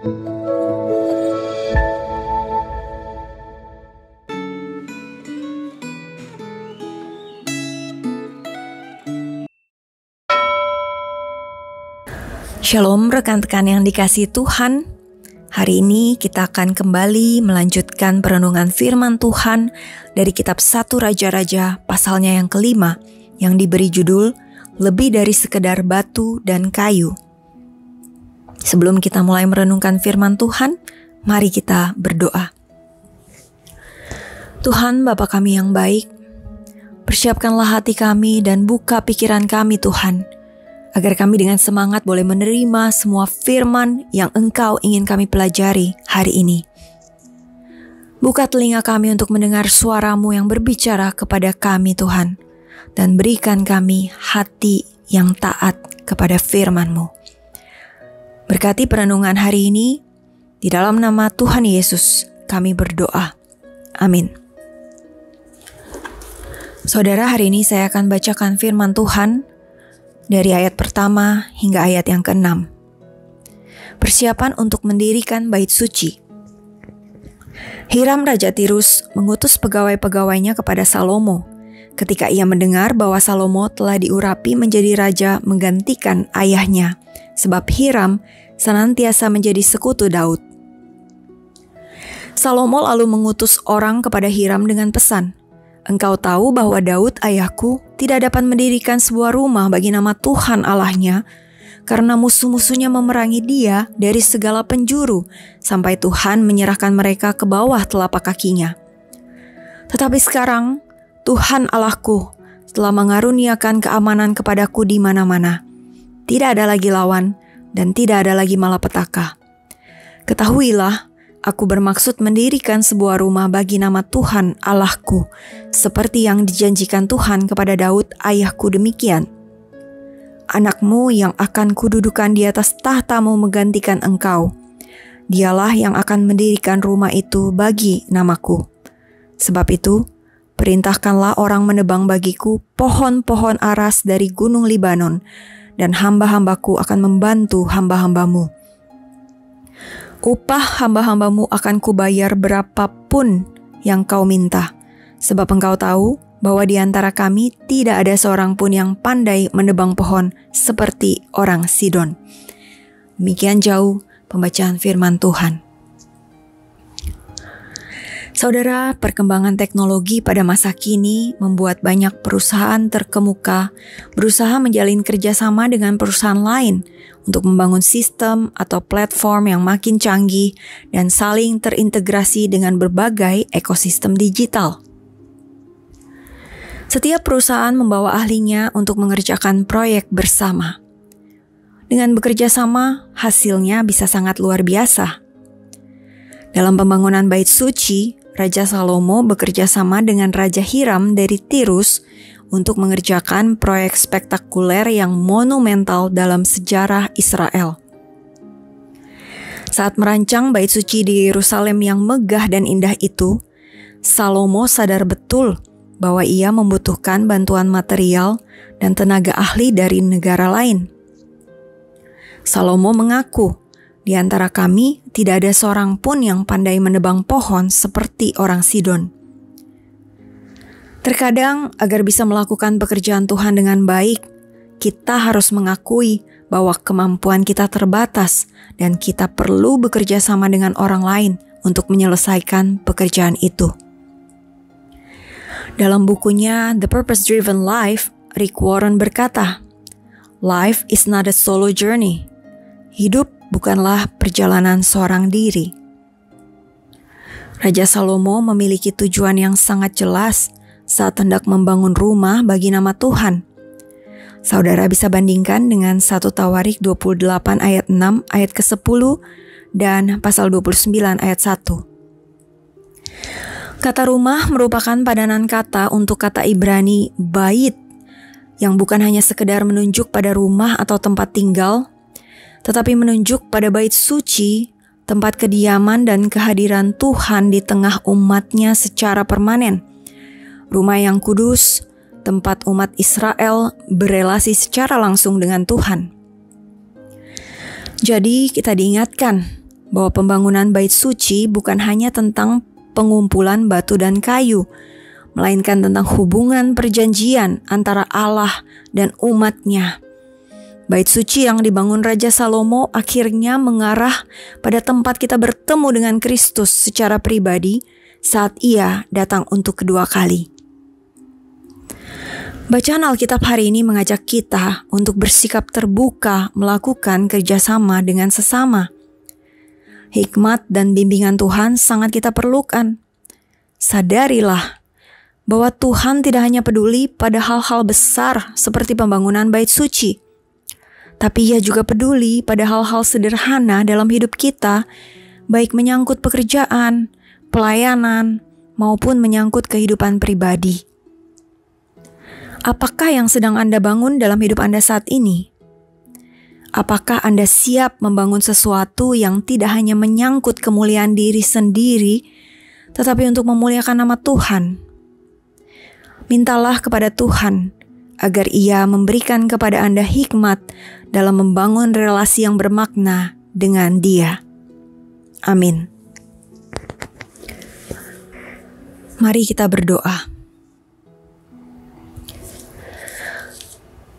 Shalom rekan-rekan yang dikasihi Tuhan. Hari ini kita akan kembali melanjutkan perenungan firman Tuhan dari kitab 1 Raja-Raja pasalnya yang kelima yang diberi judul Lebih dari Sekedar Batu dan Kayu. Sebelum kita mulai merenungkan firman Tuhan, mari kita berdoa. Tuhan Bapa kami yang baik, persiapkanlah hati kami dan buka pikiran kami Tuhan, agar kami dengan semangat boleh menerima semua firman yang Engkau ingin kami pelajari hari ini. Buka telinga kami untuk mendengar suara-Mu yang berbicara kepada kami Tuhan, dan berikan kami hati yang taat kepada firman-Mu. Berkati perenungan hari ini, di dalam nama Tuhan Yesus kami berdoa. Amin. Saudara, hari ini saya akan bacakan firman Tuhan dari ayat pertama hingga ayat yang ke-6. Persiapan untuk mendirikan bait suci. Hiram Raja Tirus mengutus pegawai-pegawainya kepada Salomo ketika ia mendengar bahwa Salomo telah diurapi menjadi raja menggantikan ayahnya, sebab Hiram senantiasa menjadi sekutu Daud. Salomo lalu mengutus orang kepada Hiram dengan pesan, "Engkau tahu bahwa Daud ayahku tidak dapat mendirikan sebuah rumah bagi nama Tuhan Allahnya, karena musuh-musuhnya memerangi dia dari segala penjuru, sampai Tuhan menyerahkan mereka ke bawah telapak kakinya. Tetapi sekarang Tuhan Allahku telah mengaruniakan keamanan kepadaku di mana-mana. Tidak ada lagi lawan dan tidak ada lagi malapetaka. Ketahuilah, aku bermaksud mendirikan sebuah rumah bagi nama Tuhan Allahku, seperti yang dijanjikan Tuhan kepada Daud ayahku demikian. Anakmu yang akan kududukan di atas tahtamu menggantikan engkau. Dialah yang akan mendirikan rumah itu bagi namaku. Sebab itu, perintahkanlah orang menebang bagiku pohon-pohon aras dari gunung Libanon, dan hamba-hambaku akan membantu hamba-hambamu. Upah hamba-hambamu akan kubayar berapapun yang kau minta, sebab engkau tahu bahwa di antara kami tidak ada seorang pun yang pandai menebang pohon seperti orang Sidon." Demikian jauh pembacaan firman Tuhan. Saudara, perkembangan teknologi pada masa kini membuat banyak perusahaan terkemuka berusaha menjalin kerjasama dengan perusahaan lain untuk membangun sistem atau platform yang makin canggih dan saling terintegrasi dengan berbagai ekosistem digital. Setiap perusahaan membawa ahlinya untuk mengerjakan proyek bersama. Dengan bekerja sama, hasilnya bisa sangat luar biasa. Dalam pembangunan bait suci, Raja Salomo bekerja sama dengan Raja Hiram dari Tirus untuk mengerjakan proyek spektakuler yang monumental dalam sejarah Israel. Saat merancang bait suci di Yerusalem yang megah dan indah itu, Salomo sadar betul bahwa ia membutuhkan bantuan material dan tenaga ahli dari negara lain. Salomo mengaku, "Di antara kami tidak ada seorang pun yang pandai menebang pohon seperti orang Sidon." Terkadang, agar bisa melakukan pekerjaan Tuhan dengan baik, kita harus mengakui bahwa kemampuan kita terbatas dan kita perlu bekerja sama dengan orang lain untuk menyelesaikan pekerjaan itu. Dalam bukunya The Purpose Driven Life, Rick Warren berkata, "Life is not a solo journey. Hidup bukanlah perjalanan seorang diri." Raja Salomo memiliki tujuan yang sangat jelas saat hendak membangun rumah bagi nama Tuhan. Saudara bisa bandingkan dengan 1 Tawarik 28 ayat 6 ayat ke-10 dan pasal 29 ayat 1. Kata rumah merupakan padanan kata untuk kata Ibrani bait, yang bukan hanya sekedar menunjuk pada rumah atau tempat tinggal, tetapi menunjuk pada bait suci, tempat kediaman dan kehadiran Tuhan di tengah umatnya secara permanen. Rumah yang kudus, tempat umat Israel berelasi secara langsung dengan Tuhan. Jadi kita diingatkan bahwa pembangunan bait suci bukan hanya tentang pengumpulan batu dan kayu, melainkan tentang hubungan perjanjian antara Allah dan umat-Nya. Bait suci yang dibangun Raja Salomo akhirnya mengarah pada tempat kita bertemu dengan Kristus secara pribadi saat Ia datang untuk kedua kali. Bacaan Alkitab hari ini mengajak kita untuk bersikap terbuka melakukan kerjasama dengan sesama. Hikmat dan bimbingan Tuhan sangat kita perlukan. Sadarilah bahwa Tuhan tidak hanya peduli pada hal-hal besar seperti pembangunan bait suci, tapi Ia juga peduli pada hal-hal sederhana dalam hidup kita, baik menyangkut pekerjaan, pelayanan, maupun menyangkut kehidupan pribadi. Apakah yang sedang Anda bangun dalam hidup Anda saat ini? Apakah Anda siap membangun sesuatu yang tidak hanya menyangkut kemuliaan diri sendiri, tetapi untuk memuliakan nama Tuhan? Mintalah kepada Tuhan agar Ia memberikan kepada Anda hikmat dalam membangun relasi yang bermakna dengan Dia. Amin. Mari kita berdoa.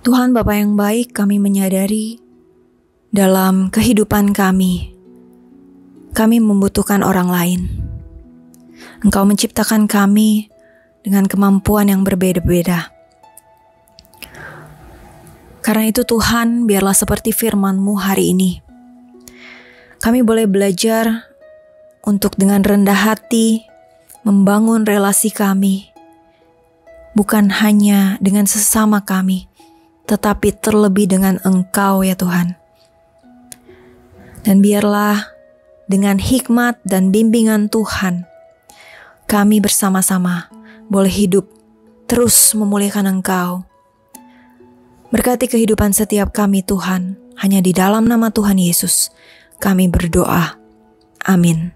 Tuhan Bapa yang baik, kami menyadari dalam kehidupan kami membutuhkan orang lain. Engkau menciptakan kami dengan kemampuan yang berbeda-beda. Karena itu Tuhan, biarlah seperti firman-Mu hari ini, kami boleh belajar untuk dengan rendah hati membangun relasi kami, bukan hanya dengan sesama kami, tetapi terlebih dengan Engkau ya Tuhan. Dan biarlah dengan hikmat dan bimbingan Tuhan, kami bersama-sama boleh hidup terus memuliakan Engkau. Berkati kehidupan setiap kami Tuhan, hanya di dalam nama Tuhan Yesus kami berdoa. Amin.